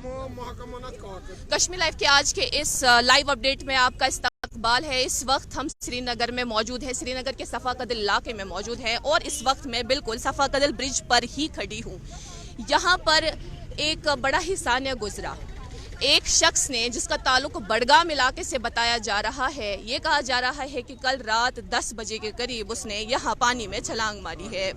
Kashmir live के आज के इस लाइव अपडेट में आपका इस्तकबाल है। इस वक्त हम श्रीनगर में मौजूद हैं, श्रीनगर के सफ़ा कदल इलाके में मौजूद हैं और इस वक्त मैं बिल्कुल सफ़ा कदल ब्रिज पर ही खड़ी हूँ। यहाँ पर एक बड़ा ही सानिया गुजरा। एक शख्स ने, जिसका ताल्लुक बडगाम इलाके से बताया जा रहा है, ये कहा जा रहा है कि कल रात 10 बजे के करीब उसने यहाँ पानी में छलांग मारी है।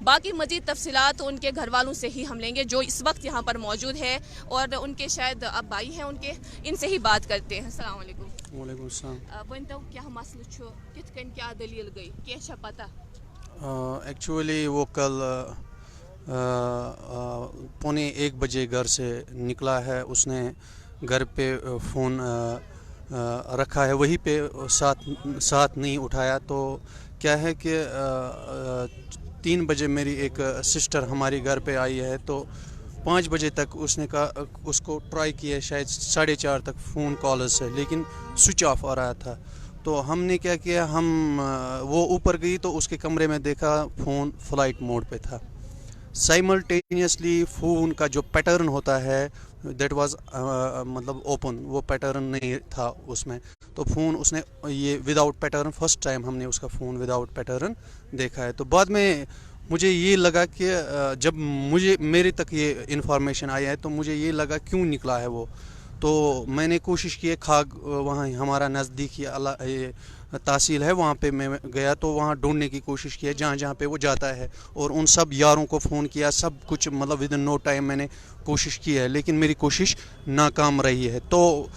बाकी मजीद तफसीलात उनके घर वालों से ही हम लेंगे जो इस वक्त यहाँ पर मौजूद है और उनके शायद अब भाई हैं उनके, इनसे ही बात करते हैं। अस्सलाम वालेकुम। वालेकुम सलाम। वनतो क्या मसला छु, कित कन क्या दलील गई, क्या पता? एक्चुअली वो कल 1:45 बजे घर से निकला है। उसने घर पे फ़ोन रखा है, वहीं पे साथ नहीं उठाया। तो क्या है कि 3 बजे मेरी एक सिस्टर हमारी घर पे आई है, तो 5 बजे तक उसने कहा, उसको ट्राई किया, शायद 4:30 तक फ़ोन कॉल्स है, लेकिन स्विच ऑफ आ रहा था। तो हमने क्या किया, वो ऊपर गई तो उसके कमरे में देखा फ़ोन फ्लाइट मोड पे था। साइमल्टेनियसली फ़ोन का जो पैटर्न होता है दैट वाज मतलब ओपन, वो पैटर्न नहीं था उसमें। तो फ़ोन उसने ये विदाउट पैटर्न, फर्स्ट टाइम हमने उसका फ़ोन विदाउट पैटर्न देखा है। तो बाद में मुझे ये लगा कि जब मेरे तक ये इन्फॉर्मेशन आई है तो मुझे ये लगा क्यों निकला है वो। तो मैंने कोशिश की, खाग वहाँ हमारा नज़दीकी तहसील है, वहाँ पे मैं गया तो वहाँ ढूंढने की कोशिश की है जहाँ पे वो जाता है, और उन सब यारों को फ़ोन किया, सब कुछ मतलब विद इन नो टाइम मैंने कोशिश की है, लेकिन मेरी कोशिश नाकाम रही है। तो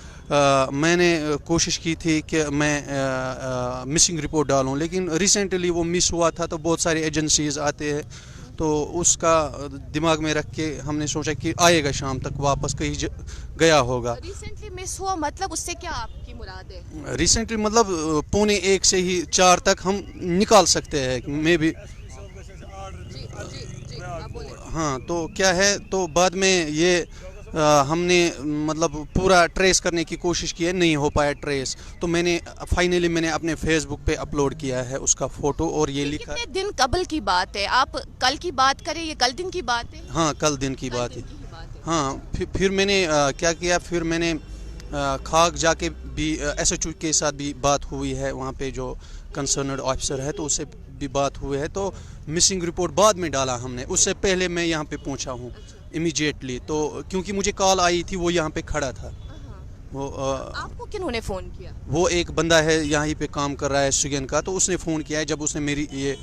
मैंने कोशिश की थी कि मैं मिसिंग रिपोर्ट डालूं, लेकिन रिसेंटली वो मिस हुआ था। तो बहुत सारी एजेंसीज़ आते हैं, तो उसका दिमाग में रख के हमने सोचा कि आएगा शाम तक वापस, कहीं गया होगा। रिसेंटली मिस हुआ मतलब उससे क्या आपकी मुराद है? रिसेंटली मतलब 1:45 से ही 4 तक हम निकाल सकते हैं, मे बी। हाँ, तो क्या है, तो बाद में ये हमने मतलब पूरा ट्रेस करने की कोशिश की है, नहीं हो पाया ट्रेस। तो फाइनली मैंने अपने फेसबुक पे अपलोड किया है उसका फ़ोटो, और ये लिखा। कितने दिन कबल की बात है? आप कल की बात करें, ये कल दिन की बात है? हाँ, कल दिन की बात है। हाँ, फिर मैंने क्या किया, फिर मैंने खाग जाके भी SHO के साथ भी बात हुई है, वहाँ पे जो कंसर्नड ऑफिसर है, तो उससे भी बात हुई है। तो मिसिंग रिपोर्ट बाद में डाला हमने, उससे पहले मैं यहाँ पे पहुँचा हूँ इमीडिएटली। तो क्योंकि मुझे कॉल आई थी, वो यहाँ पे खड़ा था। वो आपको किन्होंने फ़ोन किया? वो एक बंदा है यहाँ पे काम कर रहा है सुगन का, तो उसने फ़ोन किया है जब उसने मेरी ये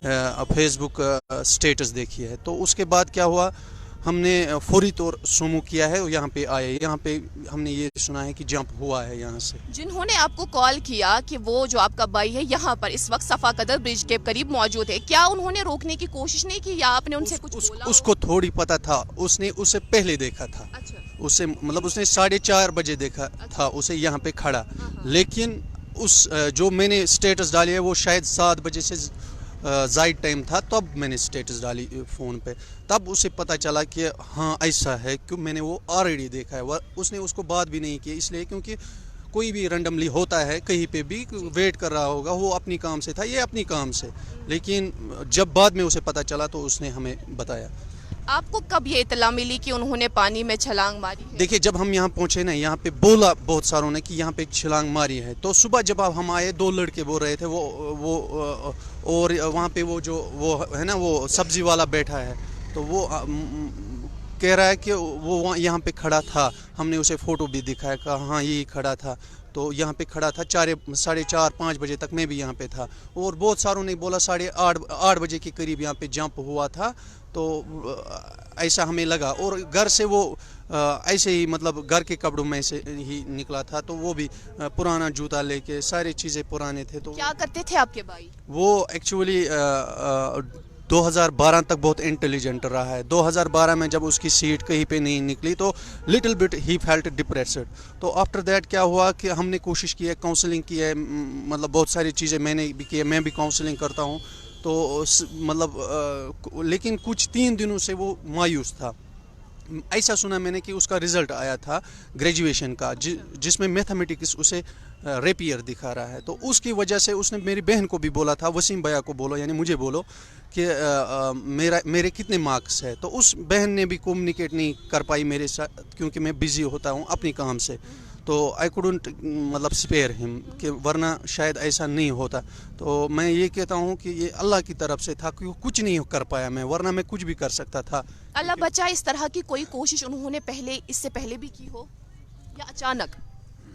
फेसबुक स्टेटस देखी है। तो उसके बाद क्या हुआ, हमने फौरी तौर सुमो किया है, यहाँ पे आए। यहाँ पे हमने ये सुना है कि जंप हुआ है यहाँ से। जिन्होंने आपको कॉल किया कि वो जो आपका भाई है यहाँ पर इस वक्त सफ़ा कदल ब्रिज के करीब मौजूद है, क्या उन्होंने रोकने की कोशिश नहीं की या आपने उनसे कुछ बोला? उसको थोड़ी पता था, उससे पहले देखा था। अच्छा। उसने 4:30 बजे देखा था उसे यहाँ पे खड़ा, लेकिन जो मैंने स्टेटस डाली है वो शायद 7 बजे से ज़ायद टाइम था, तब मैंने स्टेटस डाली फ़ोन पे। तब उसे पता चला कि हाँ ऐसा है, क्यों मैंने वो ऑलरेडी देखा है। उसने उसको बात भी नहीं की, इसलिए क्योंकि कोई भी रैंडमली होता है कहीं पे भी वेट कर रहा होगा, वो अपनी काम से था, ये अपनी काम से। लेकिन जब बाद में उसे पता चला तो उसने हमें बताया। आपको कब ये इतला मिली कि उन्होंने पानी में छलांग मारी है? देखिए, जब हम यहाँ पहुँचे ना, यहाँ पे बोला बहुत सारों ने कि यहाँ पे छलांग मारी है। तो सुबह जब हम आए, 2 लड़के बोल रहे थे, वो और वहाँ पे वो है ना, वो सब्जी वाला बैठा है, तो वो कह रहा है कि वो यहाँ पे खड़ा था। हमने उसे फ़ोटो भी दिखाया, कहा हाँ यही खड़ा था। तो यहाँ पे खड़ा था 4:30-5 बजे तक मैं भी यहाँ पे था। और बहुत सारों ने बोला 8:30 बजे के करीब यहाँ पे जंप हुआ था। तो ऐसा हमें लगा, और घर से वो ऐसे ही मतलब घर के कपड़ों में से ही निकला था। तो वो भी पुराना जूता लेके, सारी चीज़ें पुराने थे। तो क्या करते थे आपके भाई? वो एक्चुअली 2012 तक बहुत इंटेलिजेंट रहा है। 2012 में जब उसकी सीट कहीं पे नहीं निकली तो little bit he felt depressed. तो आफ्टर दैट क्या हुआ कि हमने कोशिश की है, काउंसलिंग की है, मतलब बहुत सारी चीज़ें मैंने भी की है, मैं भी काउंसलिंग करता हूँ। तो मतलब लेकिन कुछ 3 दिनों से वो मायूस था। ऐसा सुना मैंने कि उसका रिजल्ट आया था ग्रेजुएशन का, जिसमें मैथमेटिक्स उसे रेपियर दिखा रहा है। तो उसकी वजह से उसने मेरी बहन को भी बोला था, वसीम भैया को बोलो, यानी मुझे बोलो कि मेरे कितने मार्क्स है। तो उस बहन ने भी कम्युनिकेट नहीं कर पाई मेरे साथ, क्योंकि मैं बिज़ी होता हूँ अपनी काम से। तो आई कुडंट मतलब स्पेयर हिम, कि वरना शायद ऐसा नहीं होता। तो मैं ये कहता हूँ कि ये अल्लाह की तरफ से था, क्योंकि कुछ नहीं कर पाया मैं, वरना मैं कुछ भी कर सकता था। अल्लाह बचाए, इस तरह की कोई कोशिश उन्होंने इससे पहले भी की हो या अचानक?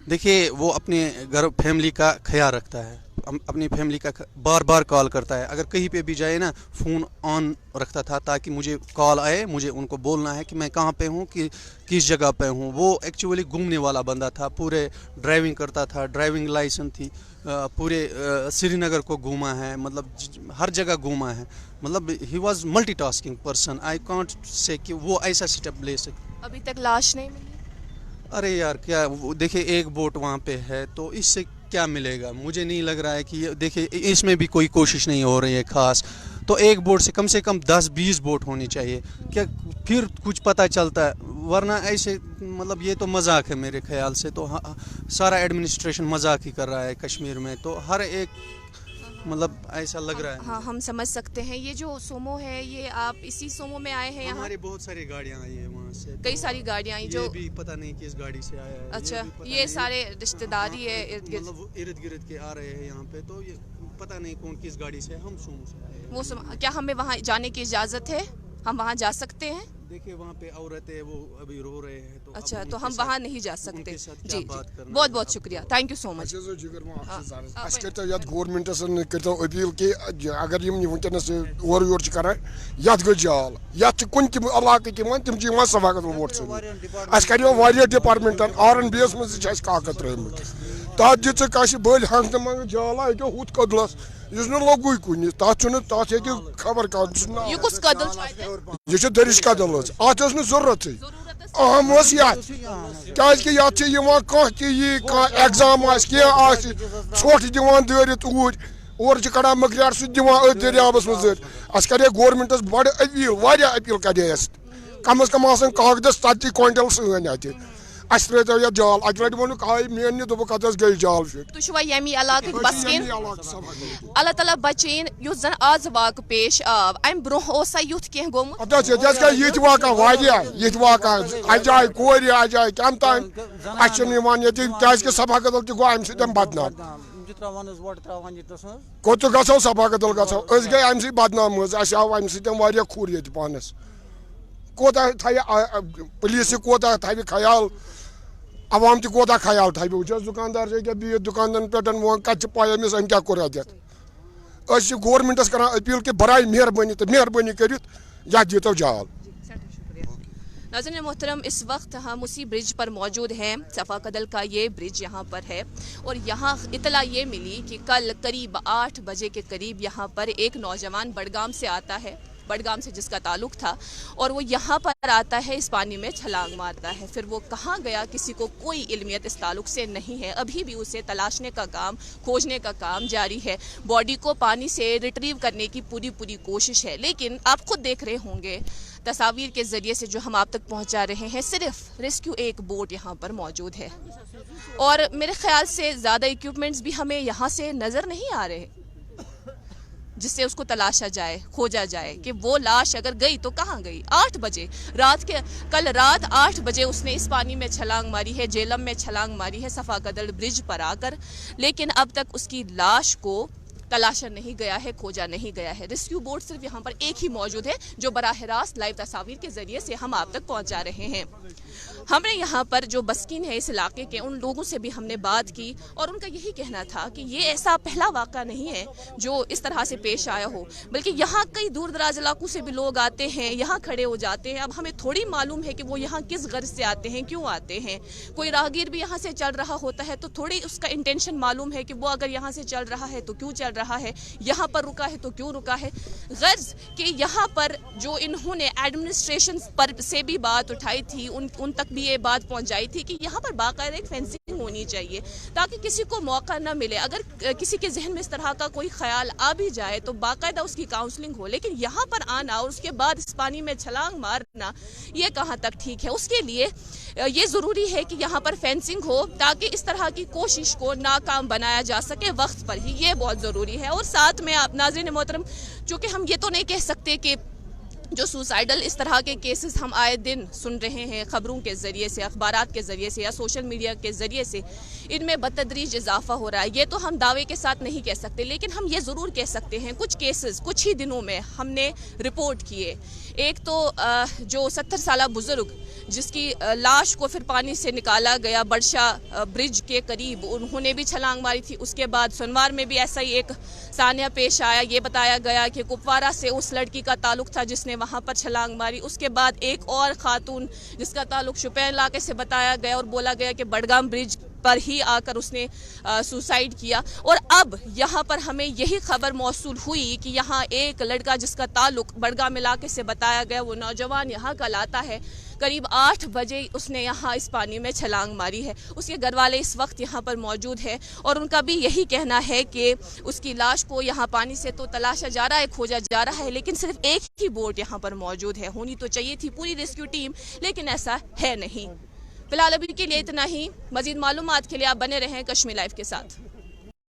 देखिए, वो अपने घर फैमिली का ख्याल रखता है, अपनी फैमिली का बार बार कॉल करता है। अगर कहीं पे भी जाए ना, फ़ोन ऑन रखता था ताकि मुझे कॉल आए, मुझे उनको बोलना है कि मैं कहाँ पे हूँ, कि किस जगह पे हूँ। वो एक्चुअली घूमने वाला बंदा था, पूरे ड्राइविंग करता था, ड्राइविंग लाइसेंस थी, पूरे श्रीनगर को घूमा है, मतलब हर जगह घूमा है। मतलब he was multitasking person. I can't say कि वो ऐसा स्टेप ले सके। अभी तक लाश नहीं मिली? अरे यार, क्या देखिए, एक बोट वहाँ पे है, तो इससे क्या मिलेगा? मुझे नहीं लग रहा है कि देखिए इसमें भी कोई कोशिश नहीं हो रही है खास। तो एक बोट से कम 10-20 बोट होनी चाहिए, क्या फिर कुछ पता चलता है। वरना ऐसे मतलब ये तो मजाक है मेरे ख्याल से। तो सारा एडमिनिस्ट्रेशन मजाक ही कर रहा है कश्मीर में, तो हर एक मतलब ऐसा लग रहा है। हाँ, हम समझ सकते हैं। ये जो सोमो है, ये आप इसी सोमो में आए हैं यहाँ? हमारी बहुत सारी गाड़ियाँ आई है वहाँ से, कई सारी गाड़ियाँ आई, जो भी पता नहीं किस गाड़ी से आया है। अच्छा, ये सारे रिश्तेदारी है इर्द गिर्द? मतलब इर्द गिर्द के आ रहे हैं यहाँ पे, तो ये पता नहीं कौन किस गाड़ी से। हम सोमो से आए हैं। क्या हमें वहाँ जाने की इजाज़त है? हम वहाँ जा सकते हैं? देखिए, वहाँ पे औरतें वो अभी रो रहे हैं, तो अच्छा, तो हम वहाँ नहीं जा सकते। जी, बहुत बहुत शुक्रिया, thank you so much. Government कर अपील कि अगर वनस और योर कर ये जाल, ये कुन तम इलाक तम सफाकत वोट कर डिपार्टमेंटन RNB मज काकत त्रुमत तथ दिख बल हंग मंग जाल अको हुत कदलस लोगुई कुन तथ खबर यह दरिश कदल अत जरूरत अहम एग्जाम छोट दिवान दरित और कड़ान मकरियार सह दिवान दरियाबस मज अस करे गवर्नमेंटस बड़ अपील वारिया अपील करे कम अज कम आसन कागदस 40 क्विंटल सन अत अस त्रो ये जाल अक लट वोन मेन दोप कत गई जाल फिट यमी इलाक बसकिन अल्लाह ताला बचेन युस जन आज वाक पेश आव अम ब्रोह युथ कह गोमुत ये वाक़ा ये वाक़ा अजाय कोर अजाय कम तान क्या सफा कदल गो अम सम बदनाम कोत गो सफा कदल गो गई अम सत बदनाम अस आव अम सत खुर ये पानस कोता थो पुलिस कोता थो ख्याल अवाम तोता ख्याल थो वह दुकानदार से बिहत दुकान पे वो कत पाई अमिस अम क्या कोर अत गवर्नमेंटस कर अपील कि बराए मेहरबानी कर दीतो जाल। नाज़रीन मोहतरम, इस वक्त हम उसी ब्रिज पर मौजूद हैं। सफ़ा कदल का ये ब्रिज यहाँ पर है, और यहाँ इतला ये मिली कि कल करीब 8 बजे के करीब यहाँ पर एक नौजवान बड़गाम से आता है, बड़गाम से जिसका ताल्लुक था, और वो यहाँ पर आता है, इस पानी में छलांग मारता है। फिर वो कहाँ गया किसी को कोई इल्मियत इस ताल्लुक से नहीं है। अभी भी उसे तलाशने का काम, खोजने का काम जारी है। बॉडी को पानी से रिट्रीव करने की पूरी कोशिश है, लेकिन आप खुद देख रहे होंगे तस्वीर के ज़रिए से जो हम आप तक पहुँचा रहे हैं, सिर्फ रेस्क्यू एक बोट यहाँ पर मौजूद है, और मेरे ख्याल से ज़्यादा इक्विपमेंट्स भी हमें यहाँ से नज़र नहीं आ रहे जिससे उसको तलाशा जाए, खोजा जाए कि वो लाश अगर गई तो कहाँ गई। 8 बजे कल रात 8 बजे उसने इस पानी में छलांग मारी है, जेलम में छलांग मारी है सफ़ा कदल ब्रिज पर आकर, लेकिन अब तक उसकी लाश को तलाशा नहीं गया है, खोजा नहीं गया है। रेस्क्यू बोट सिर्फ यहाँ पर एक ही मौजूद है, जो बराह रास्त लाइव तस्वीर के जरिए से हम आप तक पहुँचा रहे हैं। हमने यहाँ पर जो बस्किन है इस इलाके के, उन लोगों से भी हमने बात की, और उनका यही कहना था कि ये ऐसा पहला वाक़ा नहीं है जो इस तरह से पेश आया हो, बल्कि यहाँ कई दूर दराज इलाकों से भी लोग आते हैं, यहाँ खड़े हो जाते हैं। अब हमें थोड़ी मालूम है कि वो यहाँ किस गर्ज से आते हैं, क्यों आते हैं। कोई राहगीर भी यहाँ से चल रहा होता है तो थोड़ी उसका इंटेंशन मालूम है कि वो अगर यहाँ से चल रहा है तो क्यों चल रहा है, यहाँ पर रुका है तो क्यों रुका है। गर्ज कि यहाँ पर जो इन्होंने एडमिनिस्ट्रेशन पर से भी बात उठाई थी, उन तक بھی یہ بات پہنچائی تھی کہ یہاں پر باقاعدہ ایک فینسنگ ہونی چاہیے تاکہ کسی کو موقع نہ ملے. اگر کسی کے ذہن میں اس طرح کا کوئی خیال آ بھی جائے تو باقاعدہ اس کی کاؤنسلنگ ہو, لیکن یہاں پر آنا اور اس کے بعد اس پانی میں چھلانگ مارنا یہ کہاں تک ٹھیک ہے. اس کے لیے یہ ضروری ہے کہ یہاں پر فینسنگ ہو تاکہ اس طرح کی کوشش کو ناکام بنایا جا سکے وقت پر ہی, یہ بہت ضروری ہے. اور ساتھ میں آپ ناظرین محترم, چونکہ ہم یہ تو نہیں کہہ سکتے کہ جو سوسائڈل اس طرح کے کیسز ہم آئے دن سن رہے ہیں خبروں کے ذریعے سے, اخبارات کے ذریعے سے یا سوشل میڈیا کے ذریعے سے, ان میں بتدریج اضافہ ہو رہا ہے, یہ تو ہم دعوے کے ساتھ نہیں کہہ سکتے, لیکن ہم یہ ضرور کہہ سکتے ہیں کچھ کیسز کچھ ہی دنوں میں ہم نے رپورٹ کیے. ایک تو جو 70 سالہ بزرگ جس کی لاش کو پھر پانی سے نکالا گیا برشا برج کے قریب, انہوں نے بھی چھلانگ ماری تھی. اس کے بعد سنوار میں بھی ایسا ہی ایک سانحہ پیش آیا, یہ بتایا گیا کہ کپوارہ سے اس لڑکی کا تعلق تھا جس نے وہاں پر چھلانگ ماری. اس کے بعد ایک اور خاتون جس کا تعلق شوپین علاقے سے بتایا گیا اور بولا گیا کہ بڈگام برج پر ہی آ کر اس نے سوسائڈ کیا. اور اب یہاں پر ہمیں یہی خبر موصول ہوئی کہ یہاں ایک لڑکا جس کا تعلق بڈگام علاقے سے بتایا گیا, وہ نوجوان یہاں کا لاتا ہے, قریب 8 بجے اس نے یہاں اس پانی میں چھلانگ ماری ہے. اس کے گھر والے اس وقت یہاں پر موجود ہیں اور ان کا بھی یہی کہنا ہے کہ اس کی لاش کو یہاں پانی سے تو تلاشا جا رہا ہے, کھوجا جا رہا ہے, لیکن صرف ایک ہی بوٹ یہاں پر موجود ہے. ہونی تو چاہیے تھی پوری ریسکیو ٹیم, لیکن ایسا ہے نہیں. فی الحال ابھی کے لیے اتنا ہی. مزید معلومات کے لیے آپ بنے رہیں کشمیر لائیو کے ساتھ.